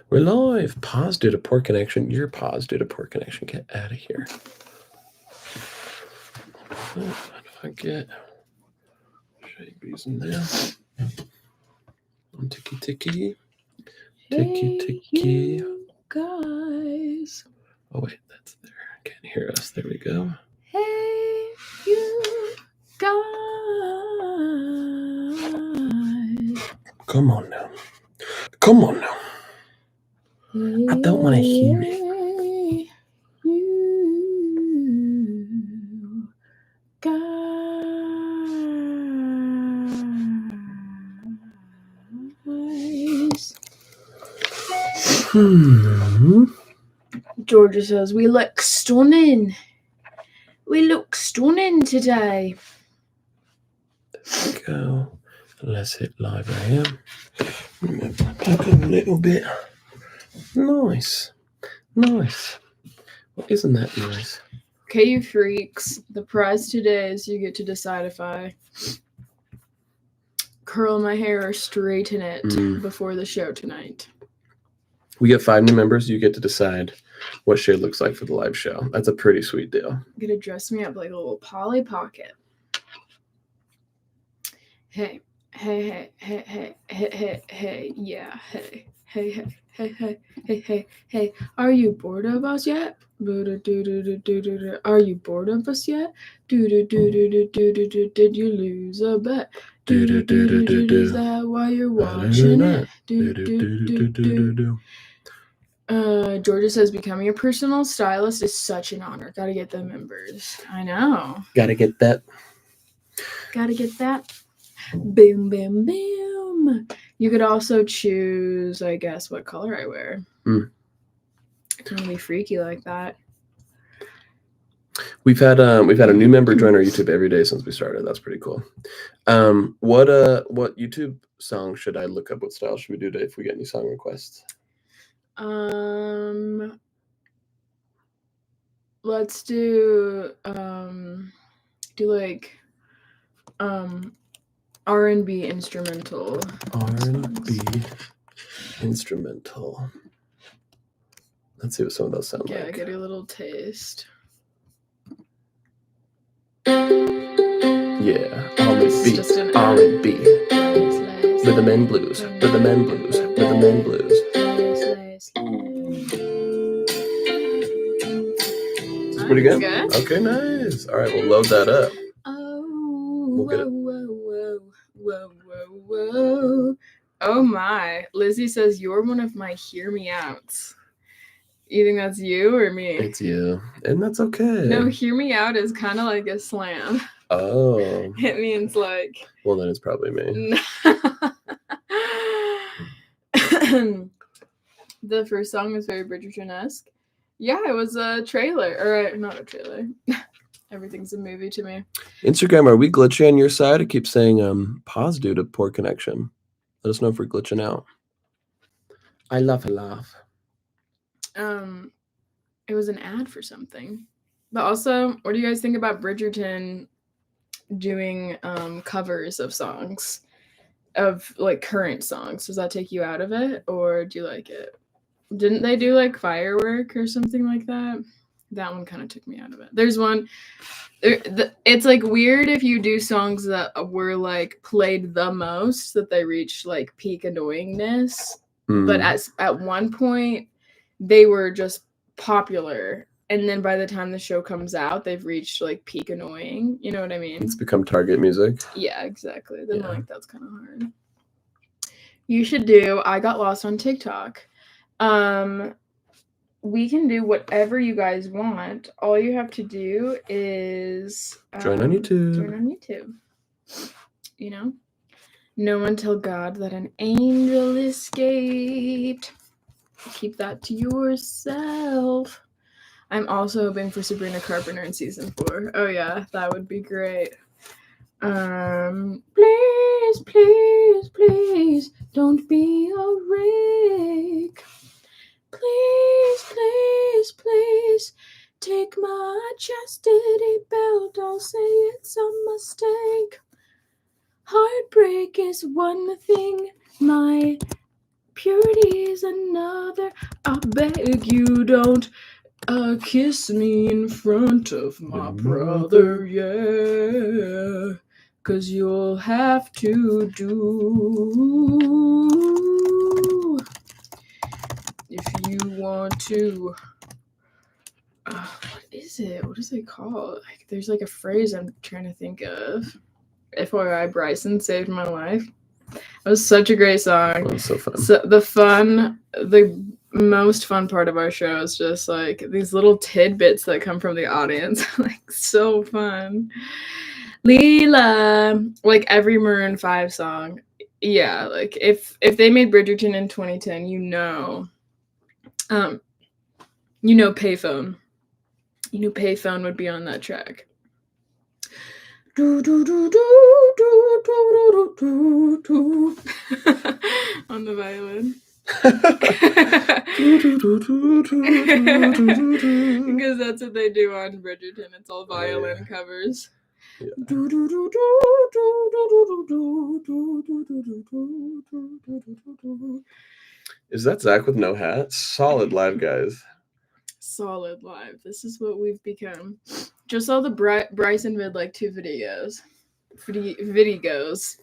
We're live. Pause due to poor connection. Your pause due to poor connection. Get out of here. How do I get shapes in there? Ticky ticky. Ticky ticky. Guys. Oh wait, that's there. Can't hear us. There we go. Hey, you guys. Come on now. Come on now. I don't want to hear it. You guys. Georgia says, we look stunning. We look stunning today. There we go. Let's hit live right here. Move that back up a little bit. Nice. Nice. Well, isn't that nice? Okay, you freaks. The prize today is you get to decide if I curl my hair or straighten it before the show tonight. We get 5 new members. You get to decide what Shay looks like for the live show. That's a pretty sweet deal. You're gonna dress me up like a little Polly Pocket. Hey, hey, hey, hey, hey, hey, hey, hey, yeah, hey, hey, hey, hey, hey, hey, hey, hey. Are you bored of us yet? Are you bored of us yet? Did you lose a bet? Is that why you're watching it? Georgia says becoming a personal stylist is such an honor. Gotta get the members. I know. Gotta get that. Gotta get that. Boom, boom, boom. You could also choose, I guess, what color I wear. It's gonna be freaky like that. We've had a new member join our YouTube every day since we started. That's pretty cool. What YouTube song should I look up? What style should we do today if we get any song requests? Let's do like R&B instrumental. R&B instrumental. Let's see what some of those sound like. Yeah, get a little taste. Yeah, R&B, R&B. Rhythm and blues, rhythm and blues, rhythm and blues. It's pretty good. Okay, nice. All right, we'll load that up. We'll get it. Whoa. Oh my. Lizzie says you're one of my hear me outs. You think that's you or me? It's you. And that's okay. No, hear me out is kind of like a slam. Oh. It means like... Well, then it's probably me. The first song was very Bridgerton-esque. Yeah, it was a trailer. Or not a trailer. Everything's a movie to me. Instagram, are we glitchy on your side? It keeps saying pause due to poor connection. Let us know if we're glitching out. I love a laugh. It was an ad for something. But also, what do you guys think about Bridgerton doing covers of songs? Of like current songs? Does that take you out of it? Or do you like it? Didn't they do like Firework or something like that? That one kind of took me out of it. There's one... It's like weird if you do songs that were like played the most, that they reach like peak annoyingness. But at one point they were just popular, and then by the time the show comes out they've reached like peak annoying. You know what I mean? It's become target music. Yeah, exactly. Then like that's kind of hard. You should do I Got Lost on TikTok. We can do whatever you guys want. All you have to do is join on YouTube. Join on YouTube. You know? No one tell God that an angel escaped. Keep that to yourself. I'm also hoping for Sabrina Carpenter in season 4. Oh yeah, that would be great. Please, please, please, don't be a rake. Please, please, please, take my chastity belt. I'll say it's a mistake. Heartbreak is one thing my purity ladies, another. I beg you don't kiss me in front of my brother, yeah. 'Cause you'll have to do if you want to. What is it? What is it called? Like, there's like a phrase I'm trying to think of. FYI, Bryson saved my life. It was such a great song. It was so fun. So the most fun part of our show is just like these little tidbits that come from the audience. Like, so fun. Leela, like every Maroon 5 song. Yeah, like if they made Bridgerton in 2010, Payphone. Payphone would be on that track. On the violin. Because that's what they do on Bridgerton. It's all violin covers. Yeah. Is that Zach with no hat? Solid live, guys. Solid live. This is what we've become. Just saw the Bryson vid like 2 videos. Videos.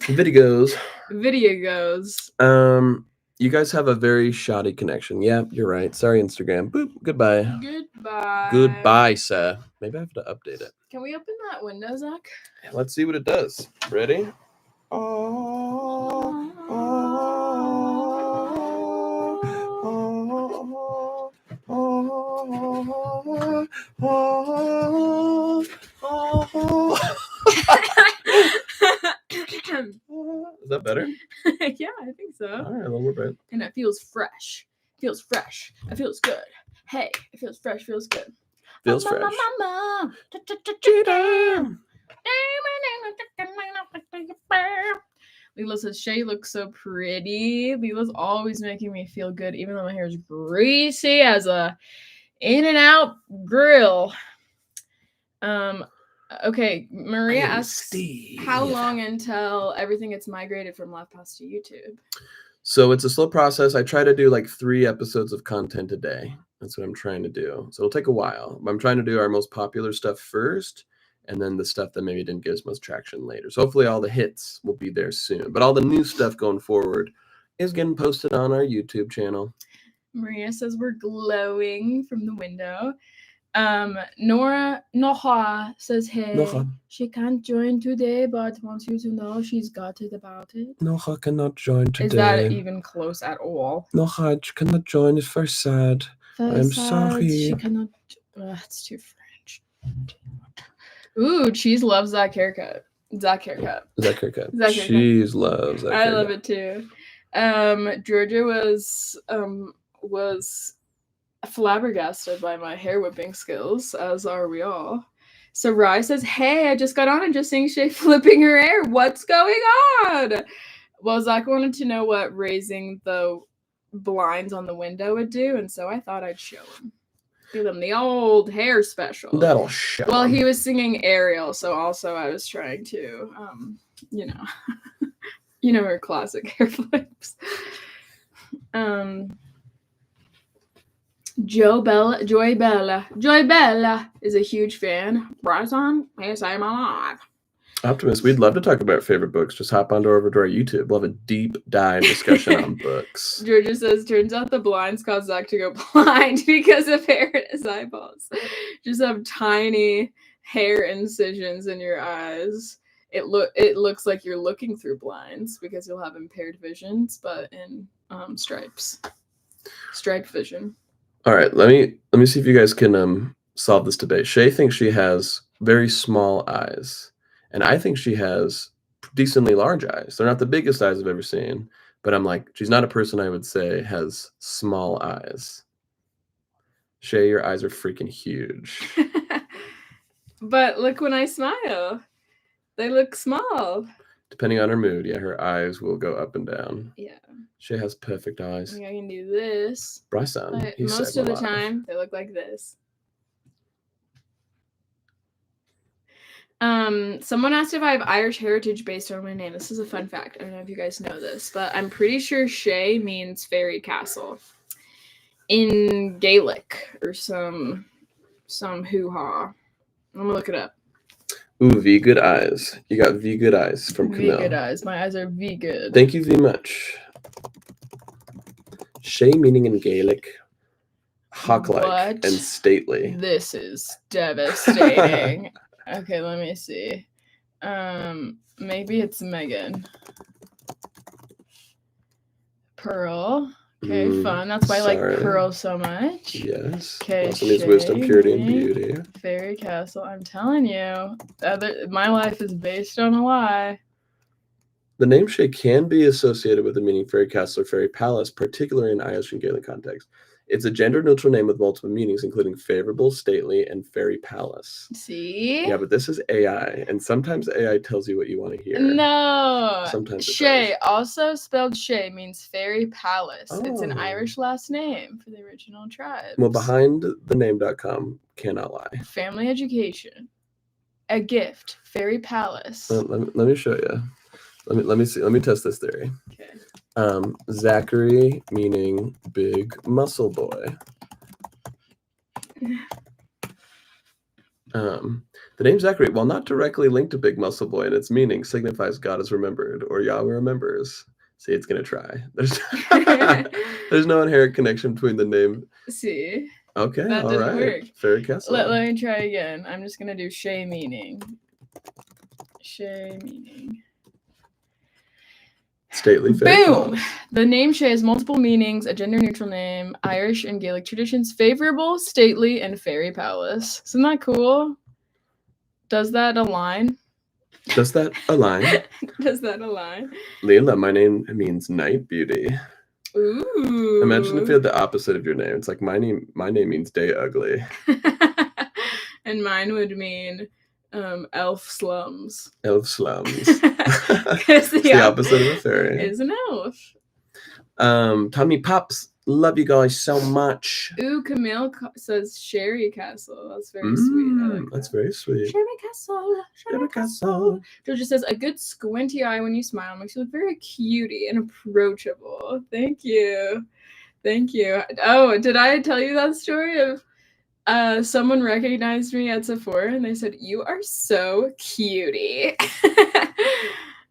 You guys have a very shoddy connection. Yeah, you're right. Sorry, Instagram. Boop. Goodbye. Goodbye, sir. Maybe I have to update it. Can we open that window, Zach? Let's see what it does. Ready? Is that better? Yeah, I think so. All right, a little more bit. And it feels fresh. It feels good. Hey, it feels fresh. Feels good. Feels fresh. Leela says, Shay looks so pretty. Leela's always making me feel good, even though my hair is greasy as a In-N-Out grill. Okay, Maria asks, how long until everything gets migrated from LivePass to YouTube? So it's a slow process. I try to do like 3 episodes of content a day. That's what I'm trying to do. So it'll take a while. I'm trying to do our most popular stuff first, and then the stuff that maybe didn't get as much traction later. So hopefully all the hits will be there soon. But all the new stuff going forward is getting posted on our YouTube channel. Maria says we're glowing from the window. Noha says, hey, Noha. She can't join today, but wants you to know she's got it about it. Noha cannot join today. Is that even close at all? Noha cannot join. It's very sad. I'm sorry. She cannot. That's too French. Ooh, Cheese loves Zach haircut. Cheese loves that. I love it too. Georgia was flabbergasted by my hair whipping skills, as are we all. So Rye says, hey, I just got on and just seeing Shay flipping her hair. What's going on? Well, Zach wanted to know what raising the blinds on the window would do, and so I thought I'd show him. Give him the old hair special. That'll show. Well, he was singing Ariel, so also I was trying to, her classic hair flips. Joy Bella is a huge fan. Bryson, yes, I'm alive. Optimus, we'd love to talk about favorite books. Just hop on over to our YouTube. We'll have a deep dive discussion on books. Georgia says, turns out the blinds caused Zach to go blind because of hair in his eyeballs. Just have tiny hair incisions in your eyes. It looks like you're looking through blinds because you'll have impaired visions, but in striped vision. All right, let me see if you guys can solve this debate. Shay thinks she has very small eyes. And I think she has decently large eyes. They're not the biggest eyes I've ever seen, but I'm like, she's not a person I would say has small eyes. Shay, your eyes are freaking huge. But look when I smile. They look small. Depending on her mood, yeah, her eyes will go up and down. Yeah. She has perfect eyes. I can do this. Bryson, but most of the time, they look like this. Someone asked if I have Irish heritage based on my name. This is a fun fact. I don't know if you guys know this, but I'm pretty sure Shay means fairy castle in Gaelic or some hoo-ha. I'm gonna look it up. Ooh, V good eyes. You got V good eyes from V Camille. good eyes. My eyes are V good. Thank you very much. Shay meaning in Gaelic, hawk-like and stately. This is devastating. Okay, let me see. Maybe it's Megan. Pearl. Okay, fun. That's why I like Pearl so much. Yes. Okay, also means wisdom, purity, and beauty. Fairy castle. I'm telling you, my life is based on a lie. The name Shay can be associated with the meaning fairy castle or fairy palace, particularly in Irish and Gaelic context. It's a gender-neutral name with multiple meanings, including favorable, stately, and fairy palace. See? Yeah, but this is AI, and sometimes AI tells you what you want to hear. No. Sometimes it Shay, does. also spelled Shay, means fairy palace. Oh. It's an Irish last name for the original tribes. Well, behindthename.com cannot lie. Family education. A gift. Fairy palace. Let me show you. Let me see. Let me test this theory. Okay. Zachary meaning big muscle boy. The name Zachary, while not directly linked to big muscle boy in its meaning, signifies God is remembered or Yahweh remembers. See, it's gonna try. There's no inherent connection between the name. See. Okay, that all didn't right. work. Fairy castle. Let me try again. I'm just gonna do Shay meaning. Shay meaning. Stately fairy Boom! palace. The name Shay has multiple meanings, a gender-neutral name, Irish and Gaelic traditions, favorable, stately, and fairy palace. Isn't that cool? Does that align? Does that align? Does that align? Leila, my name means night beauty. Ooh. Imagine if you had the opposite of your name. It's like my name means day ugly. And mine would mean elf slums. Elf slums. It's the opposite of a fairy. Is an elf. Tommy Pops, love you guys so much. Ooh, Camille says Sherry Castle. That's very sweet. I like that's that. very sweet. Sherry Castle. Sherry Castle. Georgia says a good squinty eye when you smile makes you look very cutie and approachable. Thank you. Thank you. Oh, did I tell you that story of someone recognized me at Sephora and they said, "You are so cutie."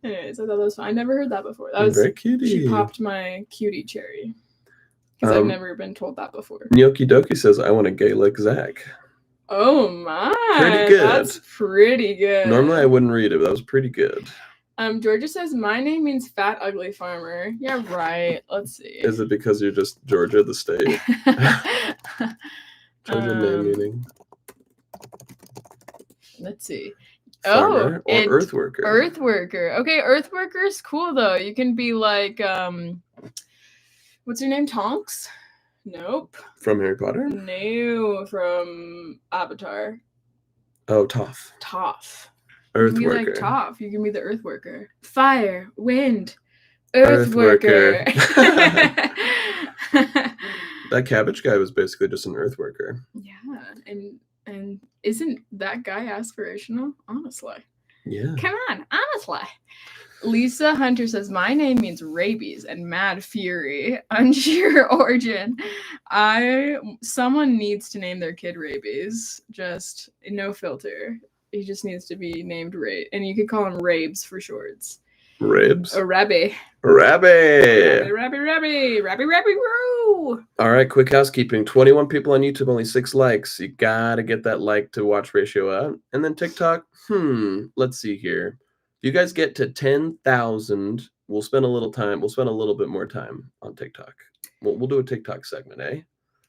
Anyways, I thought that was fun. I never heard that before. That was very cutie. She popped my cutie cherry. Because I've never been told that before. Gnocchi Doki says, I want a Gaelic Zach. Oh my. Pretty good. That's pretty good. Normally I wouldn't read it, but that was pretty good. Georgia says, my name means fat, ugly farmer. Yeah, right. Let's see. Is it because you're just Georgia, the state? Georgia name meaning. Let's see. Farmer or earth worker. Earth worker. Okay, earth worker is cool though. You can be like, what's your name? Tonks? Nope. From Harry Potter? No, from Avatar. Oh, Toph. Toph. Earth you can worker. Be like Toph. You can be the earth worker. Fire, wind, earth worker. That cabbage guy was basically just an earth worker. Yeah, and isn't that guy aspirational? Honestly. Yeah. Come on, honestly. Lisa Hunter says, my name means rabies and mad fury. Unsure origin. Someone needs to name their kid rabies. Just no filter. He just needs to be named Ray. And you could call him Rabes for shorts. Rabes? Or Rabby. Rabby! Rabby, roo! All right, quick housekeeping. 21 people on YouTube, only 6 likes. You gotta get that like to watch ratio up. And then TikTok, let's see here. If you guys get to 10,000, we'll spend a little bit more time on TikTok. We'll do a TikTok segment, eh?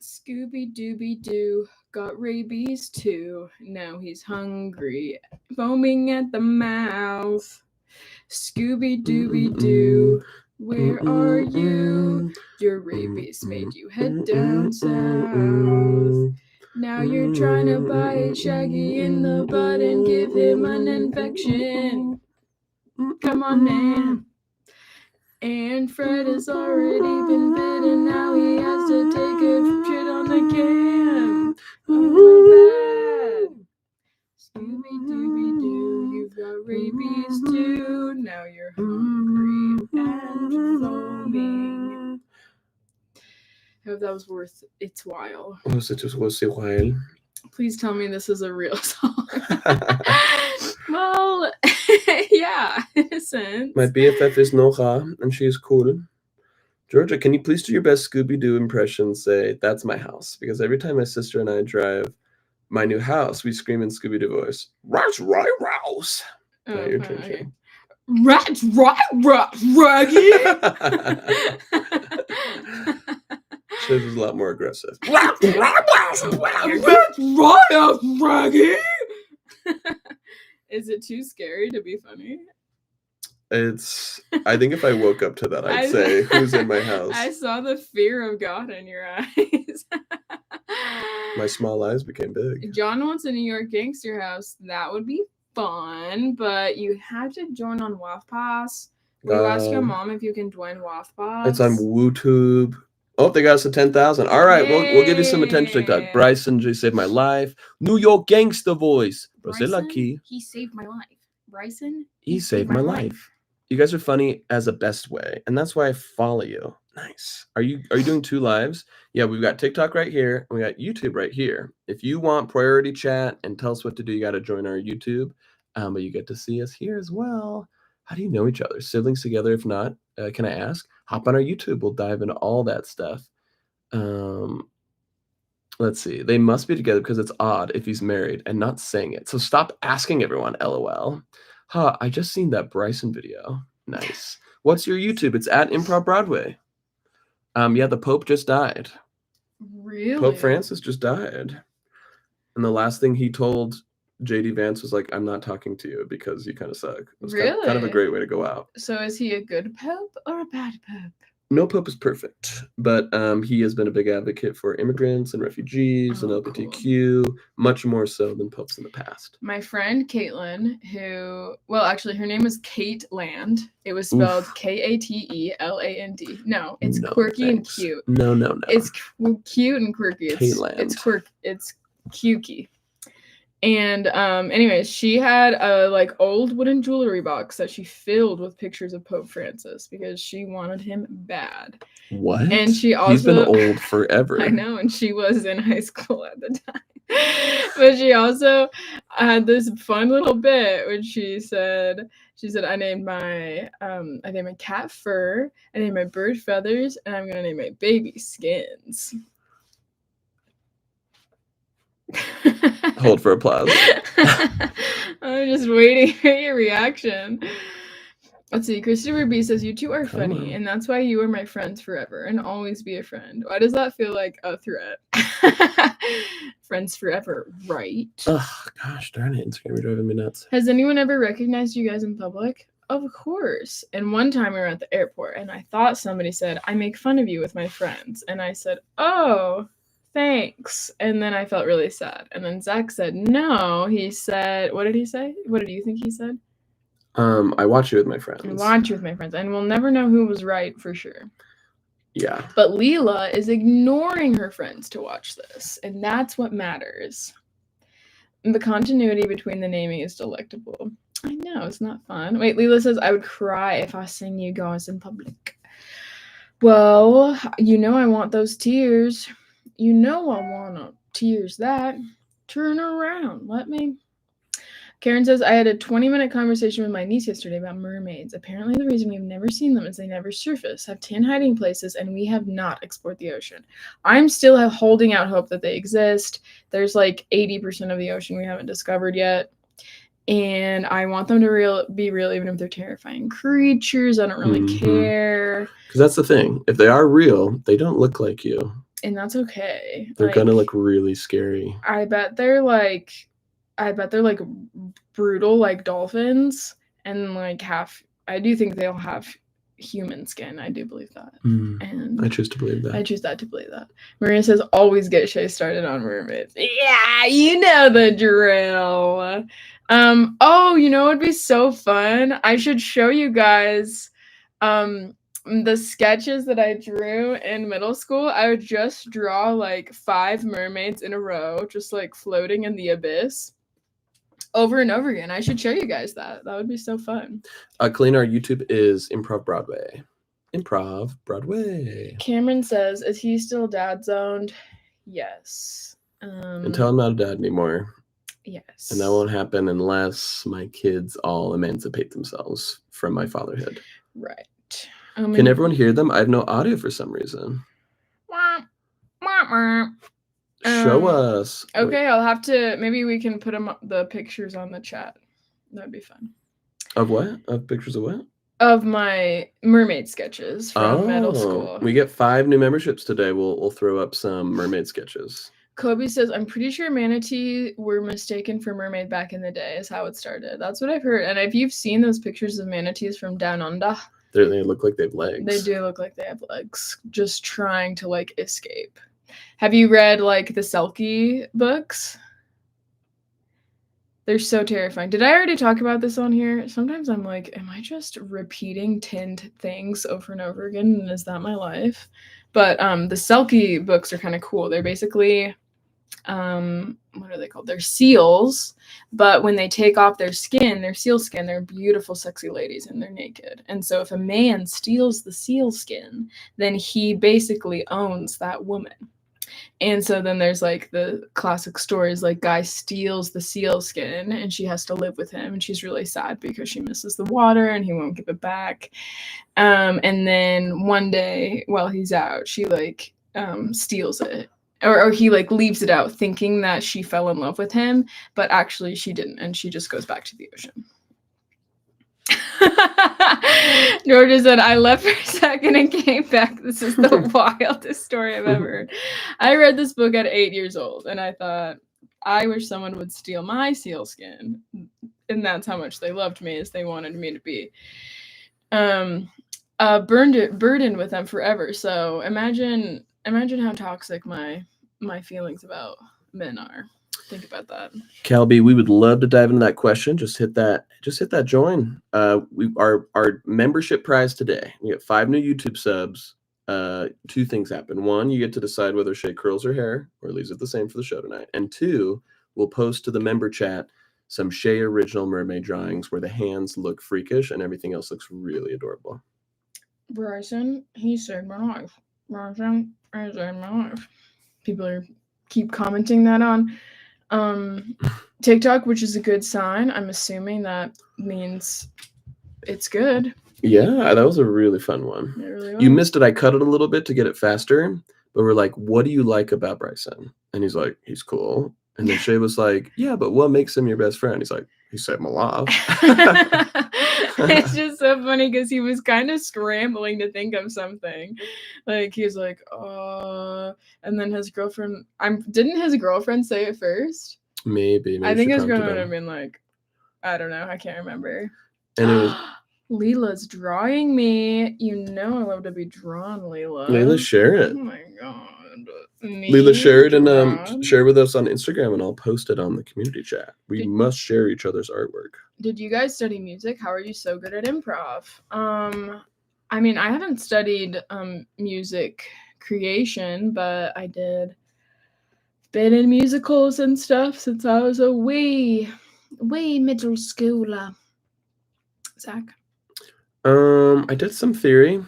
Scooby-Dooby-Doo got rabies too. Now he's hungry, foaming at the mouth. Scooby-Dooby-Doo, where are you? Your rabies made you head down south. Now you're trying to bite Shaggy in the butt and give him an infection. Come on, man. And Fred has already been bitten. Now he has to take a shit on the cam. Oh, my bad. Scooby-Dooby-Doo. I hope that was worth its while. Was it a while? Please tell me this is a real song. Well, yeah, in a sense. My BFF is Nora, and she is cool. Georgia, can you please do your best Scooby-Doo impression? Say, that's my house. Because every time my sister and I drive my new house, we scream in Scooby-Doo voice, That's right, Rouse. Oh, Now your fine, turn, okay. Shane. That's right, Raggy. Shows was a lot more aggressive. That's right, Raggy. Is it too scary to be funny? I think if I woke up to that, I'd say, who's in my house? I saw the fear of God in your eyes. My small eyes became big. John wants a New York gangster house. That would be fun, but you have to join on WAF Pass. Will you ask your mom if you can join WAF Pass? It's on WooTube. Oh, they got us to 10,000. All right, we'll give you some attention, TikTok. Bryson, you saved my life. New York gangster voice. Bryson, he saved my life. Bryson, he saved my life. You guys are funny as a best way, and that's why I follow you. Nice. Are you doing 2 lives? Yeah, we've got TikTok right here, and we got YouTube right here. If you want priority chat and tell us what to do, you got to join our YouTube. But you get to see us here as well. How do you know each other? Siblings together? If not, can I ask? Hop on our YouTube. We'll dive into all that stuff. Let's see. They must be together because it's odd if he's married and not saying it. So stop asking everyone, LOL. Huh, I just seen that Bryson video. Nice. What's your YouTube? It's at Improv Broadway. Yeah, the Pope just died. Really? Pope Francis just died. And the last thing he told JD Vance was like, I'm not talking to you because you kind of suck. It was really? kind of a great way to go out. So is he a good pope or a bad pope? No pope is perfect, but he has been a big advocate for immigrants and refugees and LGBTQ, cool. Much more so than popes in the past. My friend Caitlin, actually her name is Kate Land. It was spelled Kateeland. No, it's quirky and cute. No. It's cute and quirky. It's cukey. And anyways, she had a old wooden jewelry box that she filled with pictures of Pope Francis because she wanted him bad. What? And she also, he's been old forever. I know, and she was in high school at the time. But she also had this fun little bit when she said I named my cat fur, I named my bird feathers, and I'm gonna name my baby skins. Hold for applause. I'm just waiting for your reaction. Let's see. Christopher B says, you two are funny, and that's why you are my friends forever and always be a friend. Why does that feel like a threat? Friends forever, right? Oh, gosh darn it. Instagram, you're driving me nuts. Has anyone ever recognized you guys in public? Of course. And one time we were at the airport, and I thought somebody said, I make fun of you with my friends. And I said, oh, thanks. And then I felt really sad. And then Zach said, no. He said, what did he say? What did you think he said? I watch you with my friends. And we'll never know who was right for sure. Yeah. But Leela is ignoring her friends to watch this. And that's what matters. And the continuity between the naming is delectable. I know, it's not fun. Wait, Leela says, I would cry if I seen you guys in public. Well, I want those tears. I want to tears that. Turn around. Let me. Karen says, I had a 20-minute conversation with my niece yesterday about mermaids. Apparently the reason we've never seen them is they never surface, have 10 hiding places, and we have not explored the ocean. I'm still holding out hope that they exist. There's 80% of the ocean we haven't discovered yet. And I want them to be real, even if they're terrifying creatures. I don't really care. Because that's the thing. If they are real, they don't look like you. And that's okay. They're gonna look really scary. I bet they're brutal like dolphins, and I do think they'll have human skin. I do believe that. And I choose to believe that. I choose that to believe that. Maria says, always get Shay started on mermaids. Yeah, you know the drill. It'd be so fun. I should show you guys the sketches that I drew in middle school. I would just draw 5 mermaids in a row, just floating in the abyss over and over again. I should show you guys that. That would be so fun. Colleen, our YouTube is Improv Broadway. Improv Broadway. Cameron says, "Is he still dad zoned?" Yes. Until I'm not a dad anymore. Yes. And that won't happen unless my kids all emancipate themselves from my fatherhood. Right. Can everyone hear them? I have no audio for some reason. Show us. Okay, I'll have to. Maybe we can put the pictures on the chat. That'd be fun. Of what? Of pictures of what? Of my mermaid sketches from middle school. We get 5 new memberships today. We'll throw up some mermaid sketches. Kobe says, "I'm pretty sure manatee were mistaken for mermaid back in the day," is how it started. That's what I've heard. And if you've seen those pictures of manatees from down under, they look like they have legs. They do look like they have legs, just trying to like escape. Have you read like the Selkie books? They're so terrifying. Did I already talk about this on here? Sometimes I'm like, am I just repeating tinned things over and over again? And is that my life? But the Selkie books are kind of cool. They're basically, what are they called? They're seals, but when they take off their skin, their seal skin, they're beautiful, sexy ladies and they're naked. And so if a man steals the seal skin, then he basically owns that woman. And so then there's like the classic stories, like guy steals the seal skin and she has to live with him and she's really sad because she misses the water and he won't give it back. And then one day while he's out, she like steals it. Or he like leaves it out thinking that she fell in love with him, but actually she didn't, and she just goes back to the ocean. Georgia said, "I left for a second and came back. This is the wildest story I've ever heard." I read this book at 8 years old, and I thought, I wish someone would steal my seal skin. And that's how much they loved me, as they wanted me to be burdened with them forever. So imagine how toxic my feelings about men are. Think about that. Calby, we would love to dive into that question. Just hit that join. Our membership prize today. We get 5 new YouTube subs. 2 things happen. 1, you get to decide whether Shay curls her hair or leaves it the same for the show tonight. And 2, we'll post to the member chat some Shay original mermaid drawings where the hands look freakish and everything else looks really adorable. Bryson, he saved my life. Bryson, he saved my life. People keep commenting that on TikTok, which is a good sign. I'm assuming that means it's good. Yeah, that was a really fun one. It really was. You missed it. I cut it a little bit to get it faster, but we're like, "What do you like about Bryson?" And he's like, "He's cool." And then Shay was like, "Yeah, but what makes him your best friend?" He's like, "He saved my life." It's just so funny because he was kind of scrambling to think of something. Like he was like, and then his girlfriend. Didn't his girlfriend say it first? Maybe I think his girlfriend would have been like, I don't know, I can't remember. And it was Leela's drawing me. You know I love to be drawn, Leela. Leela, share it. Oh my god. Leela, share it and share with us on Instagram, and I'll post it on the community chat. We must share each other's artwork. Did you guys study music? How are you so good at improv? I mean, I haven't studied music creation, but I did been in musicals and stuff since I was a way middle schooler. Zach? I did some theory.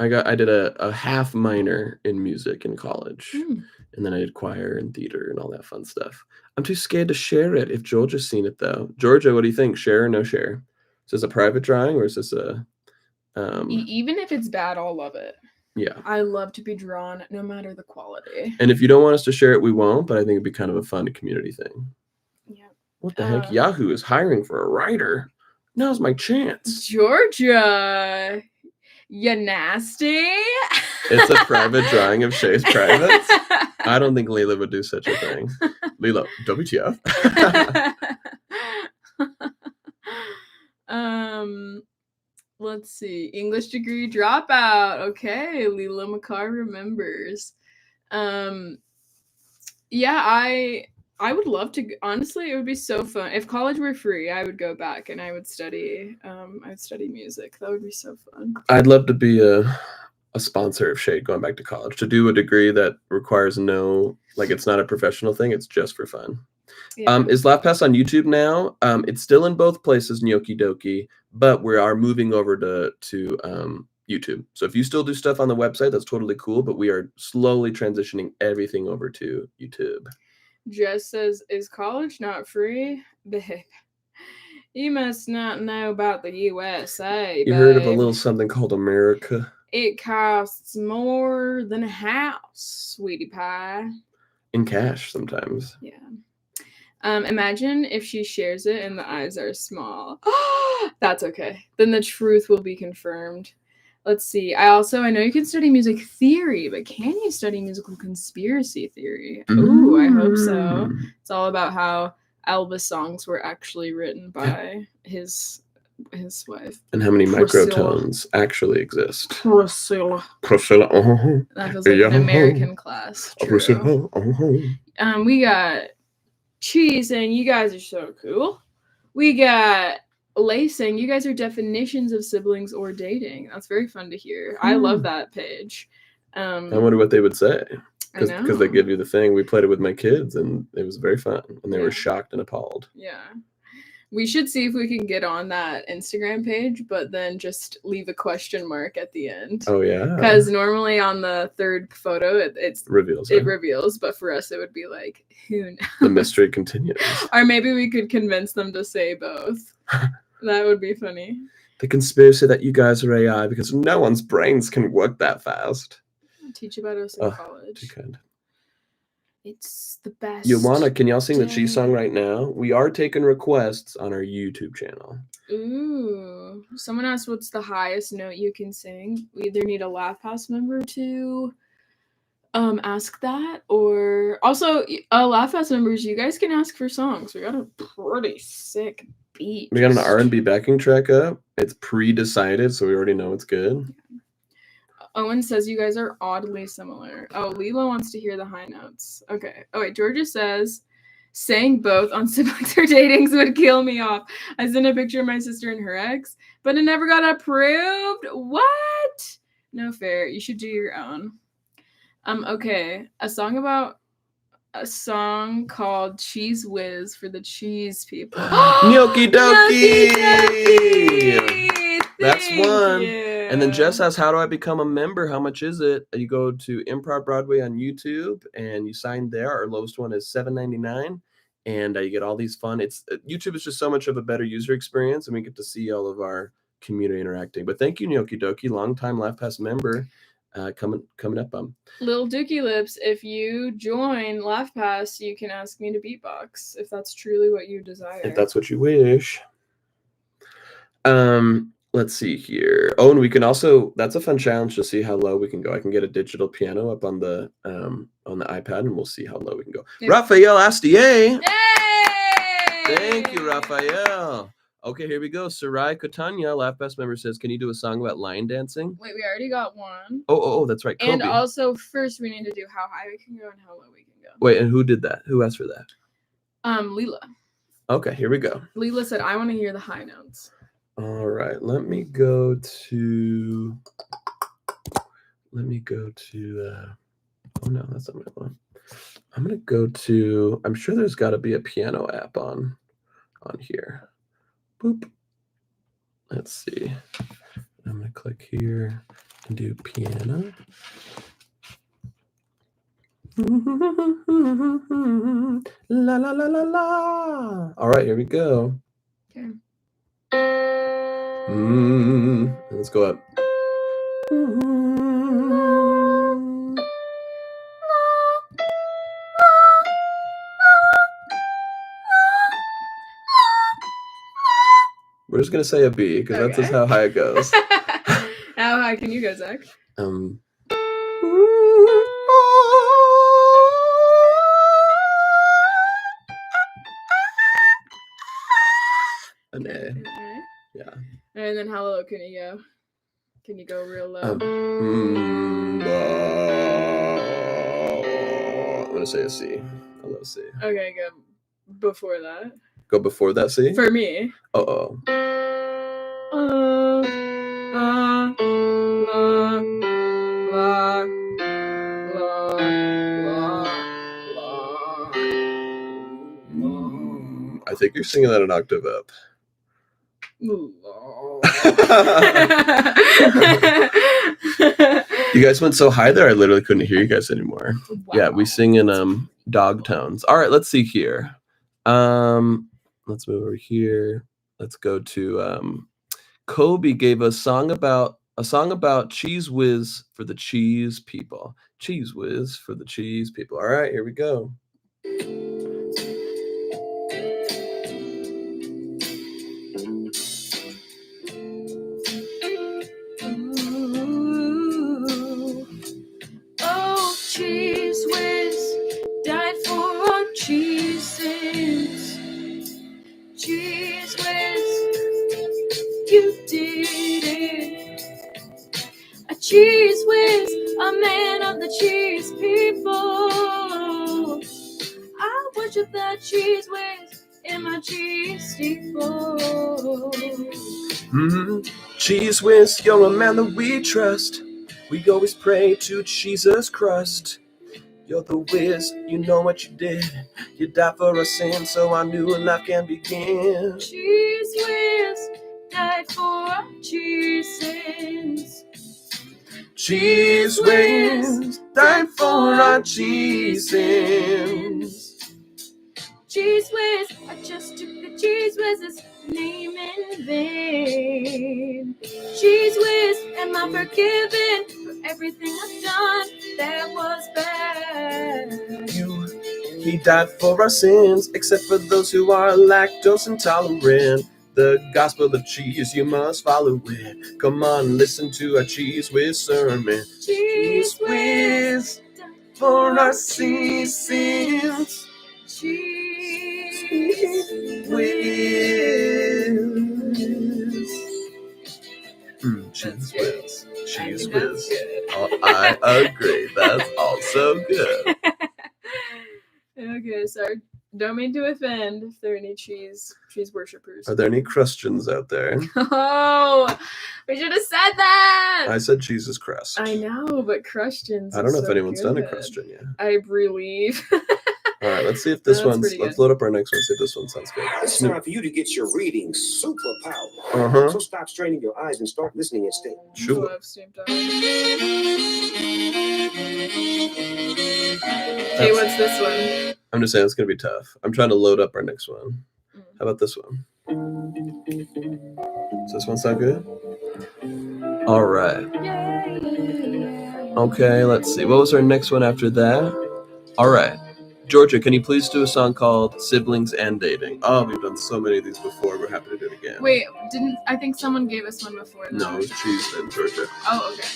I did a half minor in music in college. And then I did choir and theater and all that fun stuff. I'm too scared to share it if Georgia's seen it though. Georgia, what do you think? Share or no share? Is this a private drawing or is this a even if it's bad, I'll love it. Yeah. I love to be drawn no matter the quality. And if you don't want us to share it, we won't, but I think it'd be kind of a fun community thing. Yeah. What the heck? Yahoo is hiring for a writer. Now's my chance. Georgia, you nasty. It's a private drawing of Shay's privates. I don't think Leela would do such a thing. Leela, WTF? Let's see. English degree dropout. Okay, Leela McCarr remembers. Yeah, I would love to. Honestly, it would be so fun. If college were free, I would go back and I would study music. That would be so fun. I'd love to be a sponsor of Shade going back to college, to do a degree that requires it's not a professional thing. It's just for fun. Yeah. Is LaughPass on YouTube now? It's still in both places, Gnocchi Doki, but we are moving over to YouTube. So if you still do stuff on the website, that's totally cool, but we are slowly transitioning everything over to YouTube. Jess says, is college not free? Babe, you must not know about the USA, You heard of a babe. little something called America? It costs more than a house, sweetie pie. In cash sometimes. Yeah. Imagine if she shares it and the eyes are small. That's okay. Then the truth will be confirmed. Let's see. I know you can study music theory, but can you study musical conspiracy theory? Ooh, I hope so. It's all about how Elvis songs were actually written by his wife. And how many Priscilla. microtones actually exist. Priscilla. Priscilla. That feels like an American class. True. Priscilla. We got Cheese saying, you guys are so cool. We got Lay saying, you guys are definitions of siblings or dating. That's very fun to hear. I love that page. I wonder what they would say. Because they know. give you the thing. We played it with my kids, and it was very fun. And they Yeah. were shocked and appalled. Yeah. We should see if we can get on that Instagram page, but then just leave a question mark at the end. Oh, yeah. Because normally on the third photo, it reveals. It reveals, but for us, it would be like, who knows? The mystery continues. Or maybe we could convince them to say both. That would be funny. The conspiracy that you guys are AI because no one's brains can work that fast. Teach about us in college. Too kind. It's the best. Joanna, can y'all sing the Cheese song right now? We are taking requests on our YouTube channel. Ooh. Someone asked what's the highest note you can sing. We either need a Laugh Pass member to ask that, or also Laugh Pass members, you guys can ask for songs. We got a pretty sick beat. We got an R&B backing track up. It's pre-decided, so we already know it's good. Owen says you guys are oddly similar. Oh, Leela wants to hear the high notes. Okay. Oh, wait. Georgia says, saying both on siblings or datings would kill me off. I sent a picture of my sister and her ex, but it never got approved. What? No fair. You should do your own. Okay. A song called Cheese Whiz for the cheese people. Gnocchi Doki! That's one. You. And then Jess asks, how do I become a member? How much is it? You go to Improv Broadway on YouTube and you sign there. Our lowest one is $7.99. And you get all these fun. YouTube is just so much of a better user experience, and we get to see all of our community interacting. But thank you, Gnocchi Doki, longtime Laugh Pass member. Coming up. Lil Dookie Lips, if you join Laugh Pass, you can ask me to beatbox if that's truly what you desire. If that's what you wish. Let's see here. Oh, and we can also, that's a fun challenge to see how low we can go. I can get a digital piano up on the iPad, and we'll see how low we can go. Yeah. Raphael Astier. Yay! Thank you, Raphael. Okay, here we go. Sarai Katanya, Laugh Pass member, says, can you do a song about line dancing? Wait, we already got one. Oh, that's right. Kobe. And also, first we need to do how high we can go and how low we can go. Wait, and who did that? Who asked for that? Leela. Okay, here we go. Leela said, I want to hear the high notes. All right, let me go to oh no, that's not my one. I'm going to go to, I'm sure there's got to be a piano app on here. Boop. Let's see. I'm going to click here and do piano. La la la la la. All right, here we go. Okay. Let's go up. We're just gonna say a B because that's just how high it goes. How high can you go, Zach? An A. Yeah. And then how low can you go? Can you go real low? I'm gonna say a C. A low C. Okay, go before that. Go before that C? For me. Uh-oh. I think you're singing that an octave up. You guys went so high there, I literally couldn't hear you guys anymore. Wow. Yeah, we sing in dog tones. All right, let's see here. Let's move over here. Let's go to Kobe gave a song about Cheese Whiz for the cheese people. Cheese Whiz for the cheese people. All right, here we go. Oh, Cheese Whiz died for our cheeses. Cheese Whiz, you did it. A Cheese Whiz, a man of the cheese people. I worship the Cheese Whiz in my cheese steeple. Cheese Whiz, you're a man that we trust. We always pray to Jesus Christ. You're the whiz, you know what you did. You died for our sins, so our new life can begin. Cheese Whiz died for our cheese sins. Cheese Whiz died for our cheese sins. Cheese Whiz, I just took the Cheese Whiz's name in vain. Cheese Whiz, am I forgiven for everything I've done that was bad? He died for our sins, except for those who are lactose intolerant. The gospel of cheese you must follow it. Come on, listen to our Cheese Whiz sermon. Cheese Whiz for our sins. Cheese Whiz. Cheese Whiz. Cheese Whiz. Oh, I agree. That's also good. Okay, sorry. Don't mean to offend if there are any cheese worshippers. Are there any Christians out there? Oh, we should have said that. I said Jesus Christ. I know, but Christians. I don't know if anyone's done a Christian yet. I believe. All right, let's see if this one's. Let's load up our next one. See if this one sounds good. It's time for you to get your reading superpower. So stop straining your eyes and start listening instead. Sure. Okay, what's this one? I'm just saying it's gonna be tough. I'm trying to load up our next one. How about this one? Does this one sound good? All right. Okay, let's see. What was our next one after that? All right. Georgia, can you please do a song called Siblings and Dating? Oh, we've done so many of these before. We're happy to do it again. Wait, I think someone gave us one before. No, it was Cheese and Georgia. Oh, okay.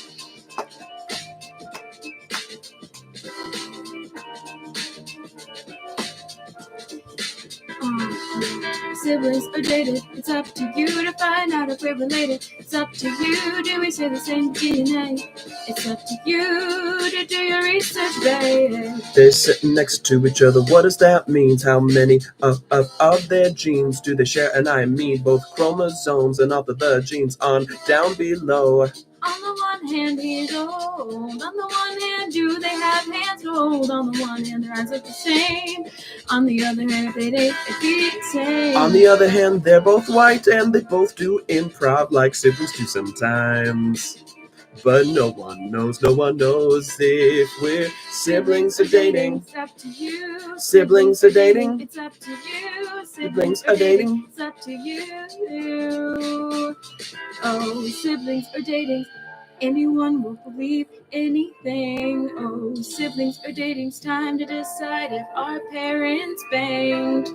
Siblings are dated, it's up to you to find out if we're related. It's up to you, do we share the same DNA? It's up to you to do your research, baby. They're sitting next to each other, what does that mean? How many of their genes do they share? And I mean both chromosomes and all of the genes on down below. On the one hand, he's old. On the one hand, do they have hands to hold? On the one hand, their eyes look the same. On the other hand, they date the same. On the other hand, they're both white and they both do improv like siblings do sometimes. But no one knows if we're siblings or dating. It's up to you. Siblings are dating. It's up to you. Siblings are dating. It's up to you. Oh, siblings are dating. Anyone will believe anything. Oh, siblings are dating. It's time to decide if our parents banged.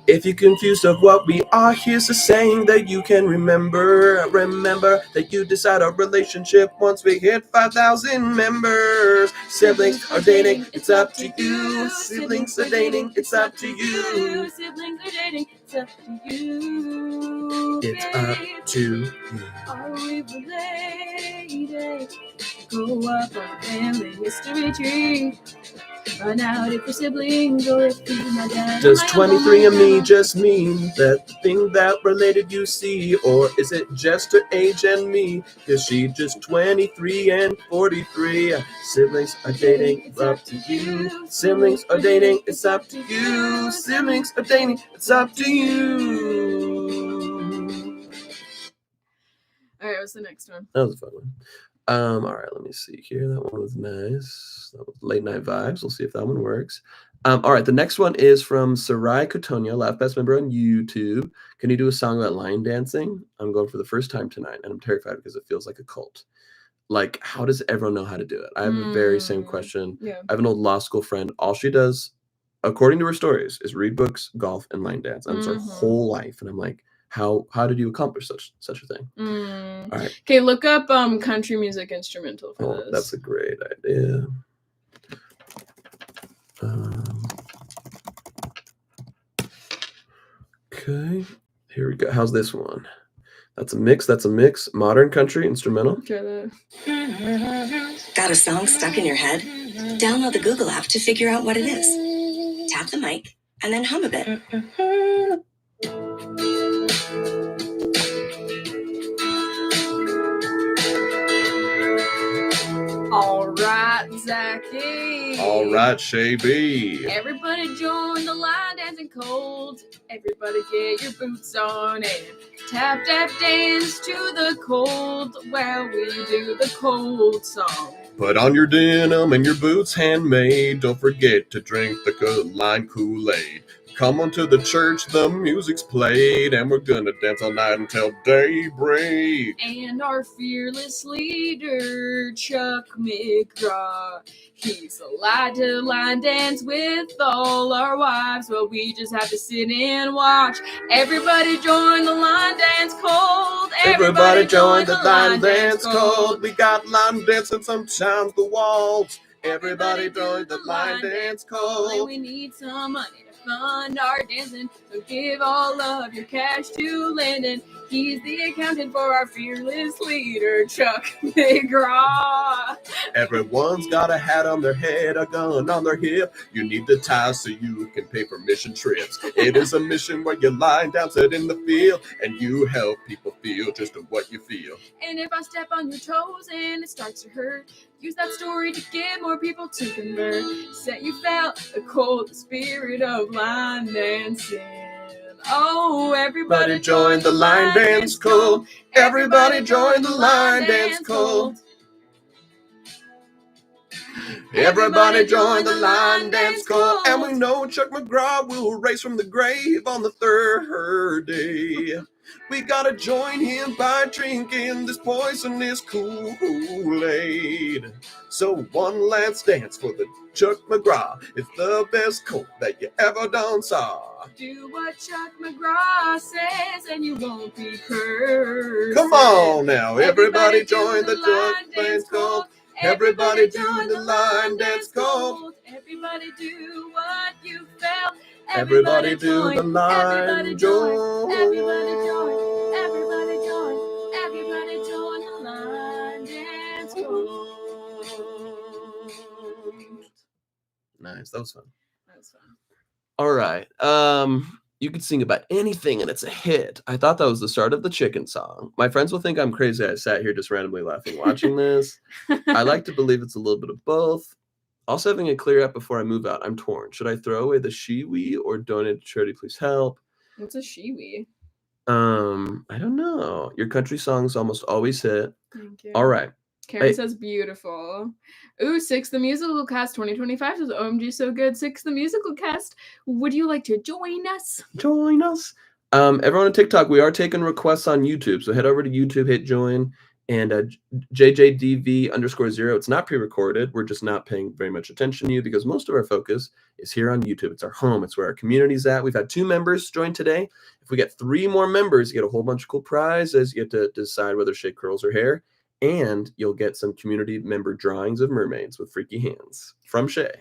If you're confused of what we are, here's a saying that you can remember. Remember that you decide our relationship once we hit 5,000 members. Siblings are dating, it's up to you. Siblings are dating, it's up to you. Siblings are dating, it's up to you. It's up to you. Are we related? Go up on family history tree. Find out if we're siblings or if you're my dad. Does 23andMe just mean that thing that related you see? Or is it just her age and me? Is she just 23 and 43? Siblings are dating, it's up to you. Siblings are dating, it's up to you. Siblings are dating, it's up to you. the next one? That was a fun one. All right, let me see here. That one was nice. That was late night vibes. We'll see if that one works. All right, the next one is from Sarai Kotonia, Laugh Best member on YouTube. Can you do a song about line dancing? I'm going for the first time tonight, and I'm terrified because it feels like a cult. Like, how does everyone know how to do it? I have the very same question. Yeah. I have an old law school friend. All she does, according to her stories, is read books, golf, and line dance. And it's her whole life. And I'm like, how did you accomplish such a thing? All right. Okay, look up country music instrumental for this. That's a great idea. Okay, here we go. How's this one? That's a mix. Modern country instrumental. Try that. Got a song stuck in your head? Download the Google app to figure out what it is. Tap the mic and then hum a bit. All right, Zachy. All right, Shay B. Everybody join the line dancing cold. Everybody get your boots on and tap dance to the cold while we do the cold song. Put on your denim and your boots handmade. Don't forget to drink the good line Kool-Aid. Come on to the church, the music's played, and we're gonna dance all night until daybreak. And our fearless leader, Chuck McGraw, he's allowed to line dance with all our wives, but we just have to sit and watch. Everybody join the line dance cold. Everybody join the line dance cold. We got line dancing sometimes the walls. Everybody join the line dance cold. And we need some money to fund our dancing, so give all of your cash to Landon. He's the accountant for our fearless leader, Chuck McGraw. Everyone's got a hat on their head, a gun on their hip. You need to tie so you can pay for mission trips. It is a mission where you line down, sit in the field, and you help people feel just what you feel. And if I step on your toes and it starts to hurt, use that story to get more people to convert. Said you felt the cold spirit of line dancing. Oh, everybody join the line dance cold. Everybody join the line dance cold. Everybody join the line dance cold. And we know Chuck McGraw will raise from the grave on the third day. We gotta join him by drinking this poisonous Kool-Aid. So one last dance for the Chuck McGraw. It's the best colt that you ever done saw. Do what Chuck McGraw says and you won't be cursed. Come on now, everybody join the Chuck dance cold. Everybody do the line dance cold. Everybody do what you felt. Everybody do the line join. Everybody join. Everybody join. Everybody join the line dance cold. Nice, that was fun. That was fun. All right. You could sing about anything and it's a hit. I thought that was the start of the chicken song. My friends will think I'm crazy. I sat here just randomly laughing watching this. I like to believe it's a little bit of both. Also having a clear up before I move out. I'm torn. Should I throw away the shiwi or donate to charity? Please help. What's a shiwi? I don't know. Your country songs almost always hit. Thank you. All right. Karen Hey. says beautiful. Ooh, Six the Musical Cast 2025 says OMG so good. Six the Musical Cast. Would you like to join us? Join us. Everyone on TikTok, we are taking requests on YouTube. So head over to YouTube, hit join, and JJDV_0. It's not pre-recorded. We're just not paying very much attention to you because most of our focus is here on YouTube. It's our home. It's where our community's at. We've had 2 members join today. If we get 3 more members, you get a whole bunch of cool prizes. You get to decide whether Shay curls her hair. And you'll get some community member drawings of mermaids with freaky hands from Shay.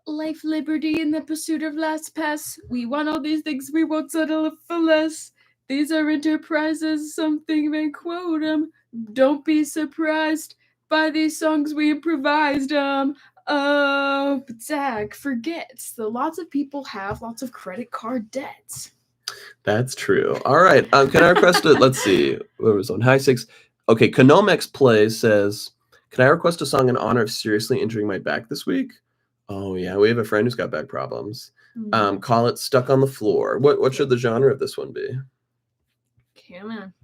Life, liberty, in the pursuit of last pass. We want all these things, we won't settle for less. These are enterprises, something may quote them. Don't be surprised by these songs we improvised. But Zach forgets that lots of people have lots of credit card debts. That's true. All right. Can I request it? Let's see. Where was on High 6? Okay, Konomex Plays says, can I request a song in honor of seriously injuring my back this week? Oh, yeah, we have a friend who's got back problems. Call it Stuck on the Floor. What should the genre of this one be? Okay, man.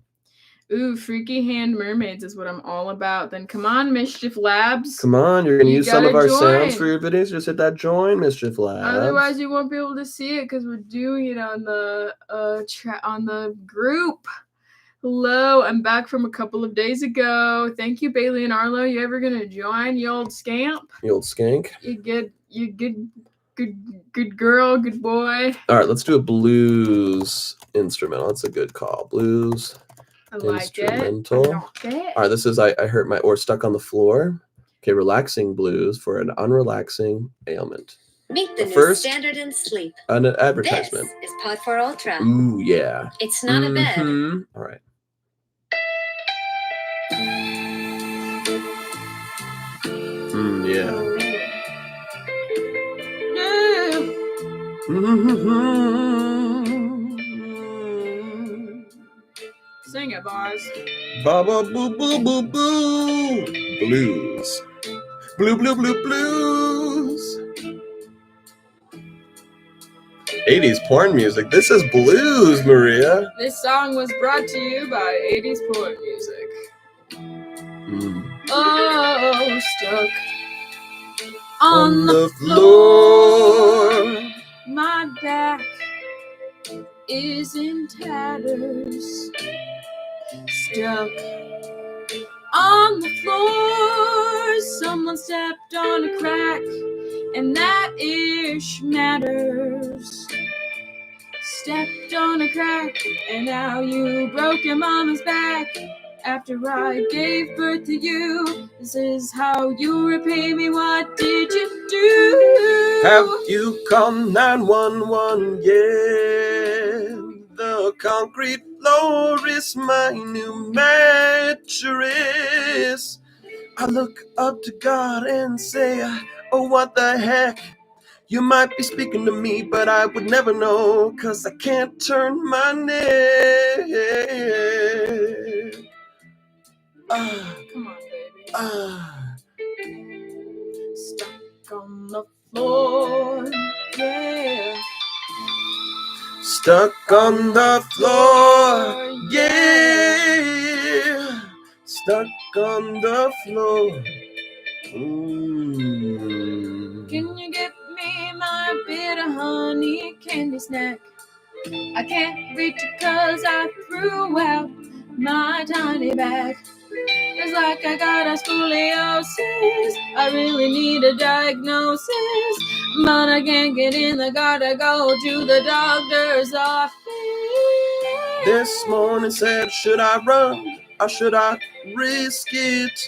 Ooh, freaky hand mermaids is what I'm all about. Then come on, Mischief Labs. Come on, you're gonna You use some of gotta our sounds for join. your videos. Just hit that join, Mischief Labs. Otherwise, you won't be able to see it because we're doing it on the on the group. Hello, I'm back from a couple of days ago. Thank you, Bailey and Arlo. You ever gonna join, you old scamp? You old skank. You good girl, good boy. All right, let's do a blues instrumental. That's a good call. Blues I like instrumental. it. I like it. All right, this is I hurt my or stuck on the floor. Okay, relaxing blues for an unrelaxing ailment. Meet the new First, standard in sleep. An advertisement. This is Pod 4 Ultra. Ooh, yeah. It's not a bed. All right. Yeah. Sing it, boss. Ba ba boo boo boo boo. Blues. Blue blue blue blues. 80s porn music. This is blues, Maria. This song was brought to you by 80s porn music. Oh, stuck on the floor. My back is in tatters. Stuck on the floor. Someone stepped on a crack, and that ish matters. Stepped on a crack, and now you broke your mama's back. After I gave birth to you, this is how you repay me. What did you do? Have you called 911 yet? The concrete floor is my new mattress. I look up to God and say, oh, what the heck? You might be speaking to me, but I would never know, 'cause I can't turn my neck. Come on, baby. Stuck on the floor, yeah. Stuck on the floor, yeah. Stuck on the floor. Can you get me my bit of honey candy snack? I can't reach it 'cause I threw out my tiny bag. It's like I got a scoliosis. I really need a diagnosis, but I can't get in. I gotta go to the doctor's office. This morning said, should I run or should I risk it?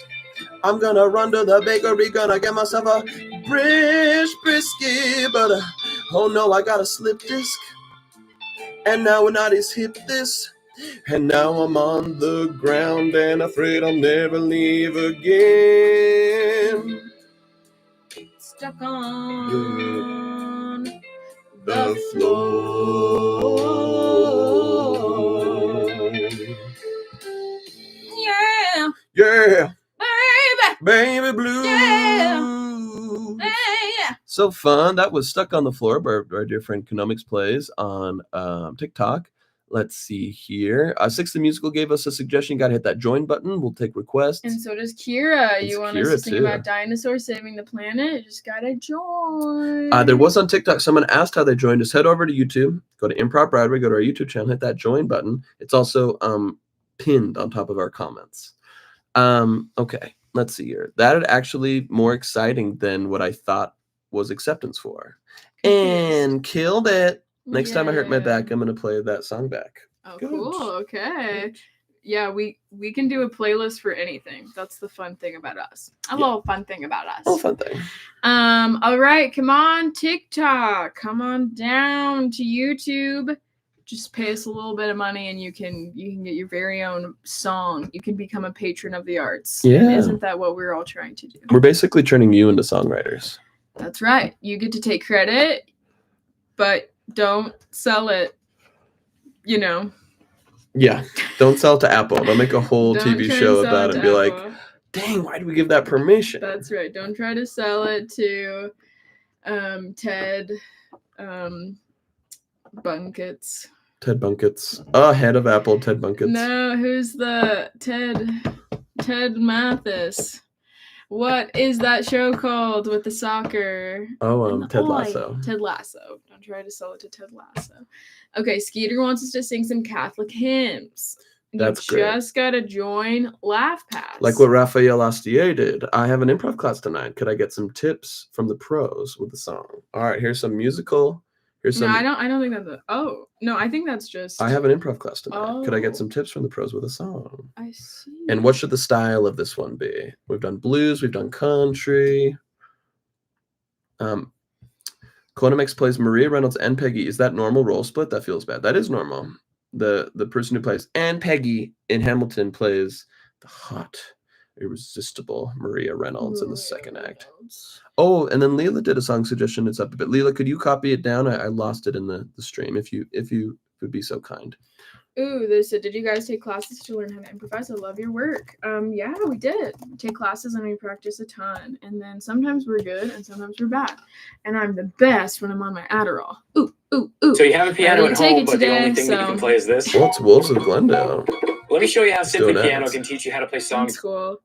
I'm gonna run to the bakery, gonna get myself a brisket, but oh no, I got a slip disc, and now we're not his hip this, and now I'm on the ground and afraid I'll never leave again. Stuck on the floor. Yeah. Yeah. Baby Blues. Yeah. So fun. That was Stuck on the Floor by our dear friend Konomics Plays on TikTok. Let's see here. Six the Musical gave us a suggestion. Got to hit that join button. We'll take requests. And so does Kira. It's you want us Kira to sing too. about dinosaurs saving the planet? You just gotta join. There was on TikTok, someone asked how they joined. Just head over to YouTube, go to Improv Broadway, go to our YouTube channel, hit that join button. It's also pinned on top of our comments. Okay, let's see here. That is actually more exciting than what I thought was acceptance for. And killed it. Next time I hurt my back, I'm going to play that song back. Oh, Good. cool. Okay. Yeah, we can do a playlist for anything. That's the fun thing about us. A little fun thing about us. Oh, fun thing. All right, come on, TikTok. Come on down to YouTube. Just pay us a little bit of money and you can get your very own song. You can become a patron of the arts. Yeah. And isn't that what we're all trying to do? We're basically turning you into songwriters. That's right. You get to take credit, but don't sell it, Yeah. Don't sell it to Apple. Don't make a whole Don't TV try to show sell about it it and to be like, Apple. dang, why did we give that permission? That's right. Don't try to sell it to Ted Bunkets. Ted Bunkett's head of Apple. Ted Bunkett's. No, who's the Ted Mathis? What is that show called with the soccer? Oh, Ted Lasso. Ted Lasso. Don't try to sell it to Ted Lasso. Okay, Skeeter wants us to sing some Catholic hymns. That's you great. Just gotta join Laugh Pass. Like what Raphael Astier did. I have an improv class tonight. Could I get some tips from the pros with the song? All right, here's some musical. Here's some. No, I don't think that's no, I think that's just. I have an improv class tonight. Oh. Could I get some tips from the pros with a song? I see. And what should the style of this one be? We've done blues, we've done country. Conamex plays Maria Reynolds and Peggy. Is that normal role split? That feels bad. That is normal. The person who plays and Peggy in Hamilton plays the hot, irresistible Maria Reynolds in the second act. Oh, and then Leela did a song suggestion. It's up a bit. Leela, could you copy it down? I lost it in the stream. If you would be so kind. Ooh, they said, did you guys take classes to learn how to improvise? I love your work. Yeah, we did. We take classes and we practice a ton. And then sometimes we're good and sometimes we're bad. And I'm the best when I'm on my Adderall. Ooh, ooh, ooh. So you have a piano at home, but the only thing that you can play is this? Well, it's Wolves of Glendale. Let me show you how Simply Piano can teach you how to play songs. That's cool.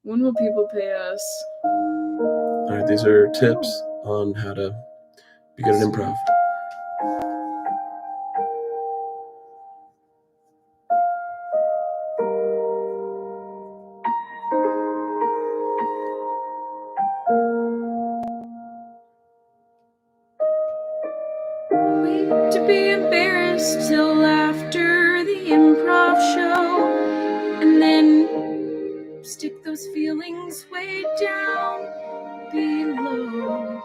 When will people pay us? All right, these are tips on how to be good at improv. Wait to be embarrassed till after the improv show, and then stick those feelings way down below.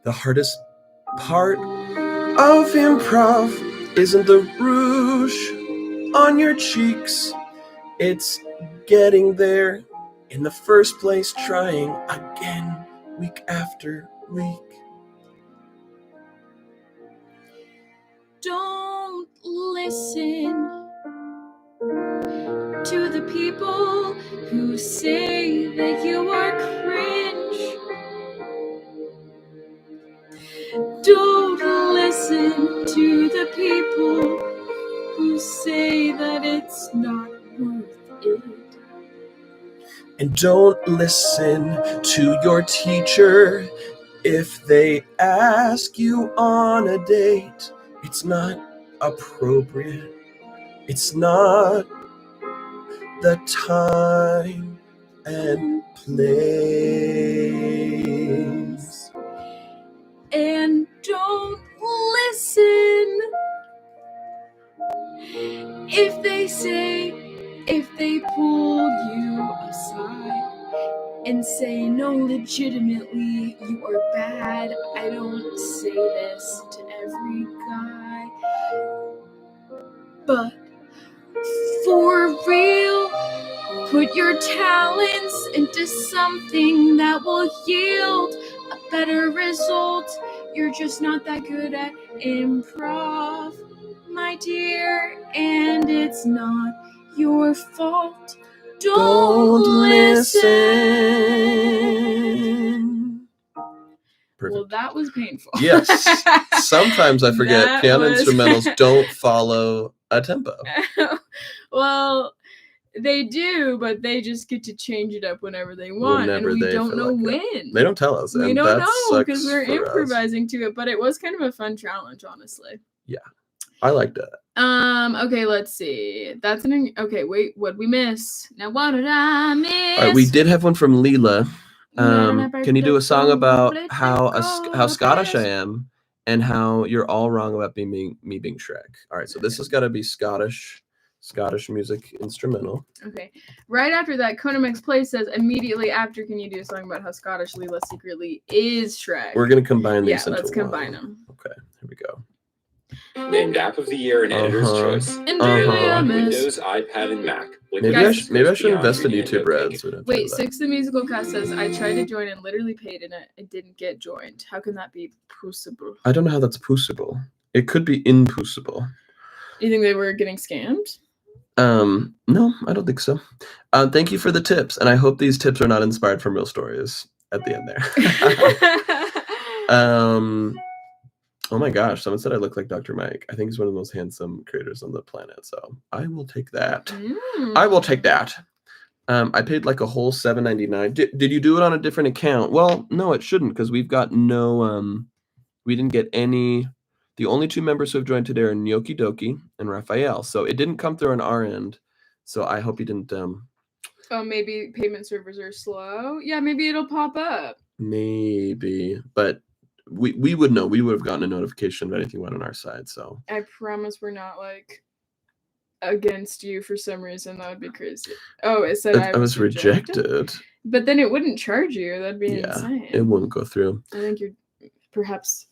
The hardest part of improv isn't the rouge on your cheeks. It's getting there in the first place, trying again week after week. Don't listen to the people who say that you are cringe. Don't listen to the people who say that it's not worth it. And don't listen to your teacher if they ask you on a date. It's not appropriate. It's not the time and place. And don't listen if they pull you aside and say, no, legitimately, you are bad. I don't say this to every guy, but for real, put your talents into something that will yield a better result. You're just not that good at improv, my dear, and it's not your fault. Don't listen. Perfect. Well, that was painful. Yes. Sometimes I forget That piano was- instrumentals don't follow a tempo. Well, they do, but they just get to change it up whenever they want, Whenever and we they don't feel know like when. it. They don't tell us. We and don't that know because sucks we're for us. improvising to it, but it was kind of a fun challenge, honestly. Yeah, I like that. Okay, let's see. Okay, wait, what'd we miss? Now what did I miss? All right, we did have one from Leela. Can you do a song about how Scottish I am and how you're all wrong about me being Shrek? All right, so this has got to be Scottish music instrumental. Okay. Right after that, Conamex Play says, immediately after, can you do a song about how Scottish Leela secretly is Shrek? We're going to combine these Yeah, into let's combine them. Okay, here we go. Named App of the Year and Editor's Choice. And really on miss. Windows, iPad, and Mac. Maybe I should invest in YouTube Reds. Wait, Six the Musical Cast says, I tried to join and literally paid and it didn't get joined. How can that be possible? I don't know how that's possible. It could be impossible. You think they were getting scammed? No, I don't think so. Thank you for the tips, and I hope these tips are not inspired from real stories at the end there. Oh my gosh, someone said I look like Dr. Mike. I think he's one of the most handsome creators on the planet. So I will take that. I will take that. I paid like a whole $7.99. Did you do it on a different account? Well, no, it shouldn't, because we've got no we didn't get any. The only 2 members who have joined today are Gnocchi Doki and Raphael. So it didn't come through on our end. So I hope you didn't Oh, maybe payment servers are slow. Yeah, maybe it'll pop up. Maybe, but we would know. We would have gotten a notification if anything went on our side. So I promise we're not like against you for some reason. That would be crazy. Oh, it said I was rejected. But then it wouldn't charge you. That'd be insane. It wouldn't go through. I think you're perhaps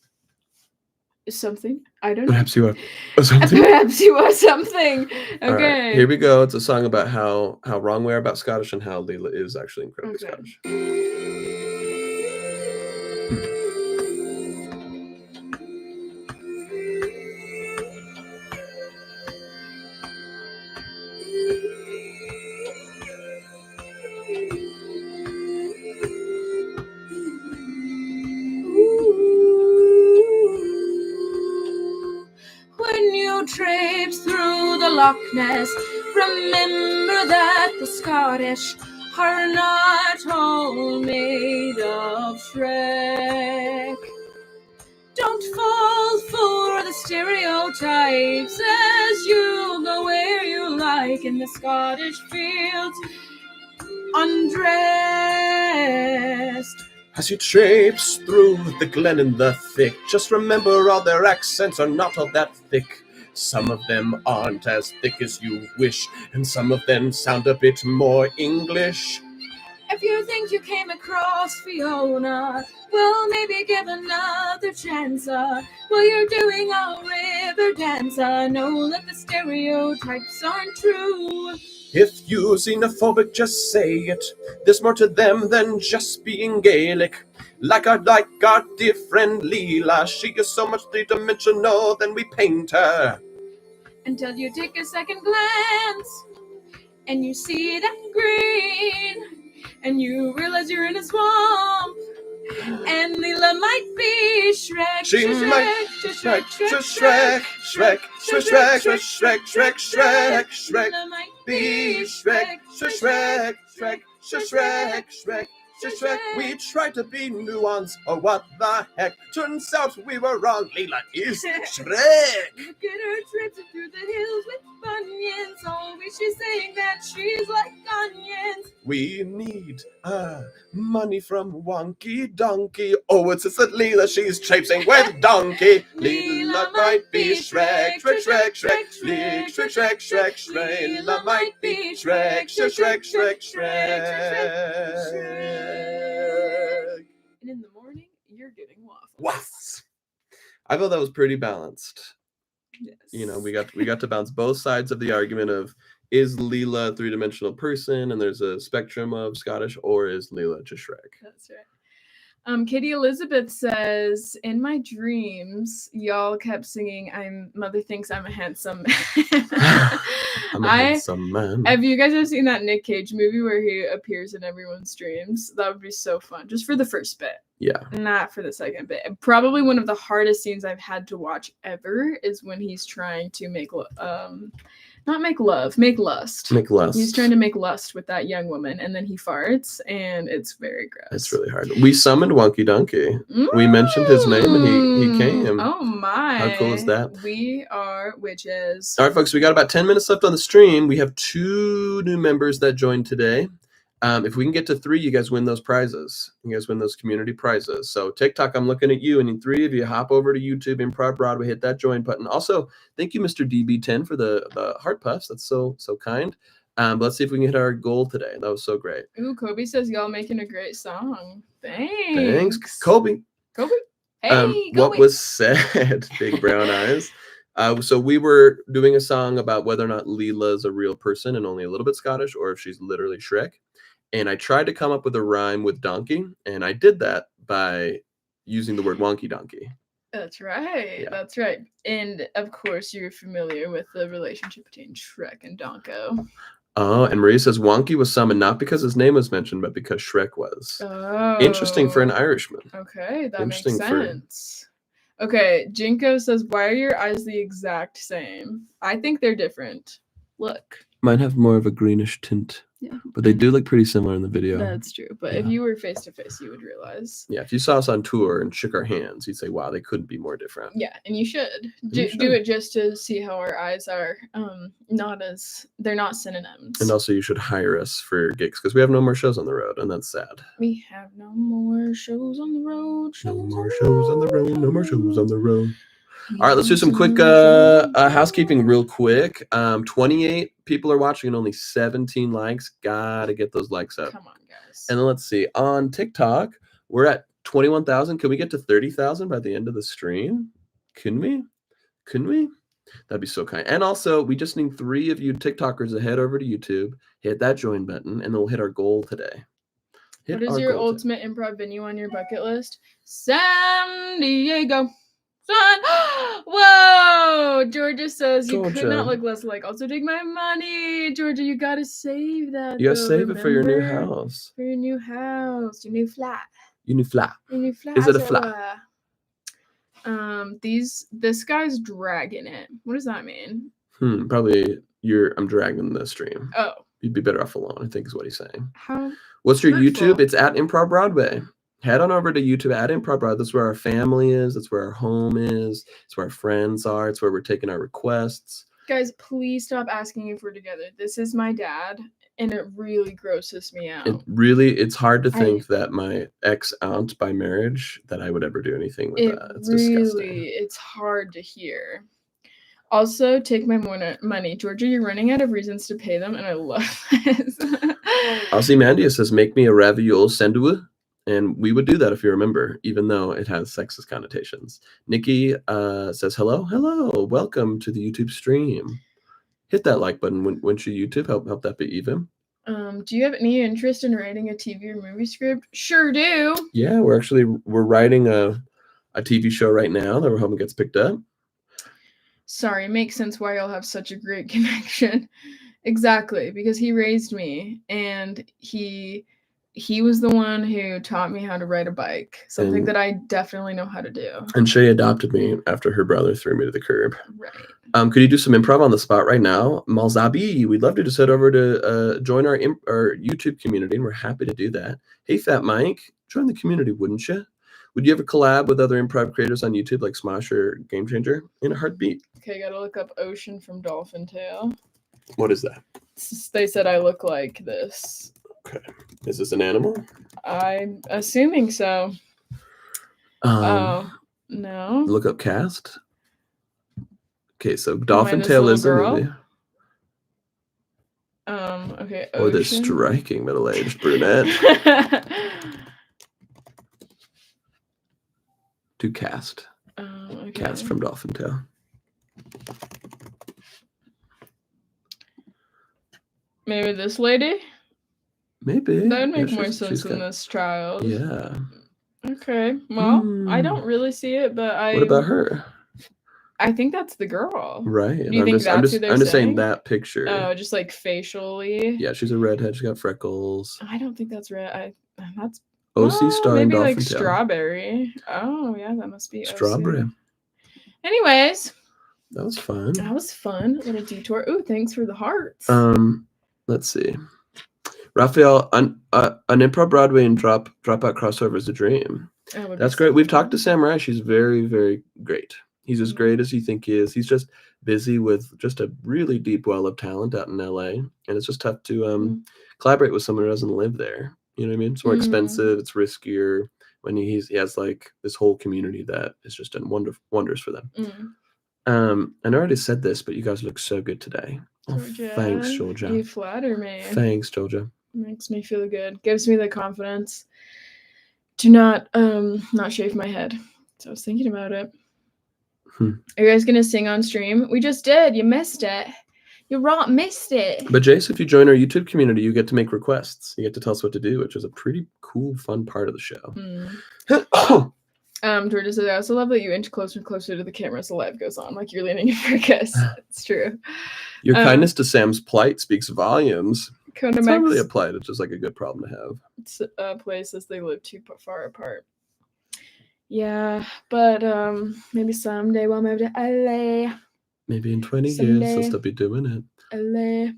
something. I don't know. Perhaps you are something. Perhaps you are something. Okay. All right, here we go. It's a song about how wrong we are about Scottish and how Leela is actually incredibly Scottish. When you traipse through the Loch Ness, remember that the Scottish are not all made of Shrek. Don't fall for the stereotypes as you go where you like in the Scottish fields, undressed. As you traipse through the glen in the thick, just remember all their accents are not all that thick. Some of them aren't as thick as you wish, and some of them sound a bit more English. If you think you came across Fiona, well, maybe give another chance. While you're doing a river dance, know that the stereotypes aren't true. If you're xenophobic, just say it. There's more to them than just being Gaelic. Like our dear friend Leela, she is so much three-dimensional than we paint her. Until you take a second glance, and you see that green, and you realize you're in a swamp, and Leela might be Shrek. She might be Shrek. Leela might be Shrek. We tried to be nuanced, oh what the heck? Turns out we were wrong. Leela is Shrek. Look at her tripping through the hills with bunions. Always she's saying that she's like onions. We need money from Wonky Donkey. Oh, it's just that Leela, she's traipsing with Donkey. Leela might be Shrek. Leela might be Shrek. And in the morning, you're getting waffles. Waffles. I thought that was pretty balanced. Yes. You know, we got to bounce both sides of the argument of, is Leela a three-dimensional person and there's a spectrum of Scottish, or is Leela just Shrek? That's right. Katie Elizabeth says, in my dreams, y'all kept singing, Mother thinks I'm a handsome man. I'm a handsome man. Have you guys ever seen that Nick Cage movie where he appears in everyone's dreams? That would be so fun. Just for the first bit. Yeah. Not for the second bit. Probably one of the hardest scenes I've had to watch ever is when he's trying to make lust. Make lust. He's trying to make lust with that young woman, and then he farts, and it's very gross. It's really hard. We summoned Wonky Donkey. We mentioned his name, and he came. Oh my! How cool is that? We are witches. All right, folks. We got about 10 minutes left on the stream. We have 2 new members that joined today. If we can get to 3, you guys win those prizes. You guys win those community prizes. So TikTok, I'm looking at you, and 3 of you hop over to YouTube, Improv Broadway, hit that join button. Also, thank you, Mr. DB10, for the heart puffs. That's so kind. But let's see if we can hit our goal today. That was so great. Ooh, Kobe says y'all making a great song. Thanks, Kobe. Hey, Kobe. What was said? Big brown eyes. So we were doing a song about whether or not Leela is a real person and only a little bit Scottish, or if she's literally Shrek. And I tried to come up with a rhyme with donkey, and I did that by using the word wonky donkey. That's right. Yeah. That's right. And of course, you're familiar with the relationship between Shrek and Donko. Oh, and Marie says Wonky was summoned not because his name was mentioned, but because Shrek was. Oh. Interesting for an Irishman. Okay, that makes Interesting for- sense. Okay, Jinko says, why are your eyes the exact same? I think they're different. Look. Mine have more of a greenish tint. Yeah. But they do look pretty similar in the video. That's true. But if you were face to face, you would realize. Yeah, if you saw us on tour and shook our hands, you'd say, wow, they couldn't be more different. Yeah, and you should. You should. Do it just to see how our eyes are they're not synonyms. And also you should hire us for gigs because we have no more shows on the road, and that's sad. We have no more shows on the road. No more shows on the road. No more shows on the road. All right, let's do some quick housekeeping real quick. 28 people are watching and only 17 likes. Gotta get those likes up. Come on, guys. And then let's see. On TikTok, we're at 21,000. Can we get to 30,000 by the end of the stream? Can we? That'd be so kind. And also, we just need 3 of you TikTokers to head over to YouTube, hit that join button, and we'll hit our goal today. What is your ultimate improv venue on your bucket list? San Diego. Son. Whoa! Georgia says you could not look less like. Also, take my money, Georgia. You gotta save that. You gotta save it for your new house. For your new house, your new flat. Your new flat. Your new flat. Is it a flat? This guy's dragging it. What does that mean? Probably I'm dragging the stream. Oh. You'd be better off alone, I think is what he's saying. How? What's your hurtful. YouTube? It's at Improv Broadway. Head on over to YouTube at Improv Broadway. That's where our family is. That's where our home is. It's where our friends are. It's where we're taking our requests. Guys, please stop asking if we're together. This is my dad, and it really grosses me out. It's hard to think that my ex-aunt by marriage, that I would ever do anything with that. It's disgusting. It's hard to hear. Also, take my money. Georgia, you're running out of reasons to pay them, and I love this. Ozymandias says, make me a ravioli sandwich. And we would do that if you remember, even though it has sexist connotations. Nikki says, hello, welcome to the YouTube stream. Hit that like button. Wouldn't you YouTube help that be even? Do you have any interest in writing a TV or movie script? Sure do. Yeah, we're writing a TV show right now that we're hoping gets picked up. Sorry, makes sense why y'all have such a great connection. Exactly, because he raised me, and he was the one who taught me how to ride a bike, something that I definitely know how to do. And Shay adopted me after her brother threw me to the curb. Right. Could you do some improv on the spot right now? Malzabi, we'd love to just head over to join our YouTube community, and we're happy to do that. Hey, Fat Mike, join the community, wouldn't you? Would you ever collab with other improv creators on YouTube like Smosh or Game Changer? In a heartbeat. Okay, gotta look up Ocean from Dolphin Tale. What is that? They said I look like this. Okay. Is this an animal? I'm assuming so. Oh, no. Look up cast. Okay, so Dolphin Tale is a movie. Okay. Oh, this striking middle-aged brunette. To cast. Okay. Cast from Dolphin Tale. Maybe this lady? Maybe. That would make more sense than this child. Yeah. Okay. Well, I don't really see it, but What about her? I think that's the girl. Right. Do you think that's who they're I'm just saying saying that picture. Oh, just like facially. Yeah, she's a redhead. She's got freckles. I don't think that's red. That's OC starring maybe Dolphin like Tale. Strawberry. Oh yeah, that must be Strawberry. OC. Anyways. That was fun. That was fun. A little detour. Ooh, thanks for the hearts. Let's see. Raphael, an improv Broadway and dropout crossover is a dream. That's great. We've talked to Samurai. She's very, very great. He's as great as you think he is. He's just busy with just a really deep well of talent out in LA. And it's just tough to collaborate with someone who doesn't live there. You know what I mean? It's more expensive. It's riskier when he has like this whole community that has just done wonders for them. And I already said this, but you guys look so good today. Georgia, oh, thanks, Georgia. You flatter me. Thanks, Georgia. Makes me feel good. Gives me the confidence to not shave my head. So I was thinking about it. Are you guys gonna sing on stream? We just did. You missed it. You missed it. But Jace, if you join our YouTube community, you get to make requests. You get to tell us what to do, which is a pretty cool, fun part of the show. Georgia says, I also love that you inch closer and closer to the camera as the live goes on, like you're leaning in for a kiss. It's true. Your kindness to Sam's plight speaks volumes. Conamex, it's not really a plight. It's just like a good problem to have. It's a place as they live too far apart. Yeah, but maybe someday we'll move to LA. Maybe in 20 years they'll still be doing it. LA.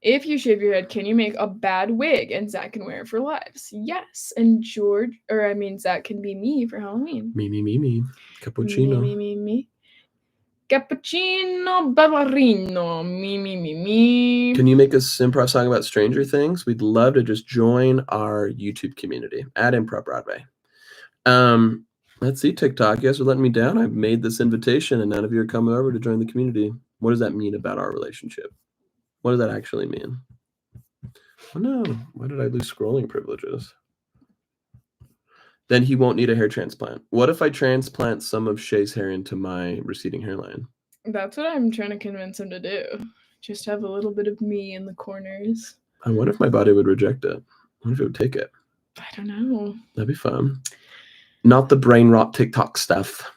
If you shave your head, can you make a bad wig and Zach can wear it for lives? Yes. And Zach can be me for Halloween. Me. Cappuccino. Me. Cappuccino ballerino. Me. Can you make us improv song about Stranger Things? We'd love to just join our YouTube community at Improv Broadway. Let's see, TikTok. You guys are letting me down. I've made this invitation and none of you are coming over to join the community. What does that mean about our relationship? What does that actually mean? Oh no, why did I lose scrolling privileges? Then he won't need a hair transplant. What if I transplant some of Shay's hair into my receding hairline? That's what I'm trying to convince him to do. Just have a little bit of me in the corners. I wonder if my body would reject it. I wonder if it would take it. I don't know. That'd be fun. Not the brain rot TikTok stuff.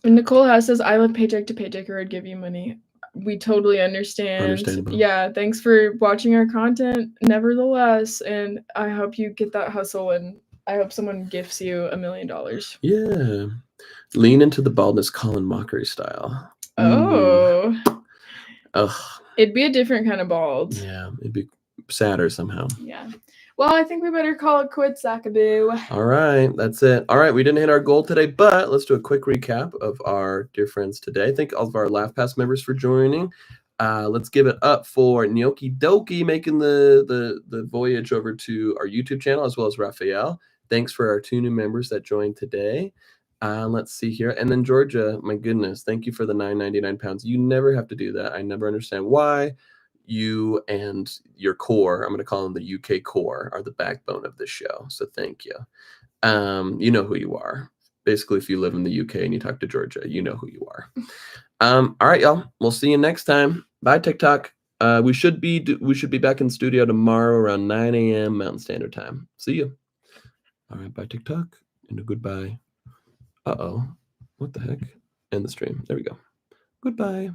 And Nicole House says, I live paycheck to paycheck or I'd give you money. We totally understand. Understandable. Yeah, thanks for watching our content nevertheless. And I hope you get that hustle and I hope someone gifts you $1 million. Yeah. Lean into the baldness Colin Mockery style. Oh. Ugh. It'd be a different kind of bald. Yeah, it'd be sadder somehow. Yeah. Well, I think we better call it quits, Zackaboo. All right, that's it. All right, we didn't hit our goal today, but let's do a quick recap of our dear friends today. Thank all of our Laugh Pass members for joining. Let's give it up for Gnocchi Doki making the voyage over to our YouTube channel, as well as Raphael. Thanks for our 2 new members that joined today. Let's see here. And then Georgia, my goodness, thank you for the £9.99. You never have to do that. I never understand why. You and your core, I'm going to call them the UK core, are the backbone of this show. So thank you. You know who you are. Basically, if you live in the UK and you talk to Georgia, you know who you are. All right, y'all. We'll see you next time. Bye, TikTok. We should be back in studio tomorrow around 9 a.m. Mountain Standard Time. See you. All right, bye, TikTok, and a goodbye. Uh-oh. What the heck? End the stream. There we go. Goodbye.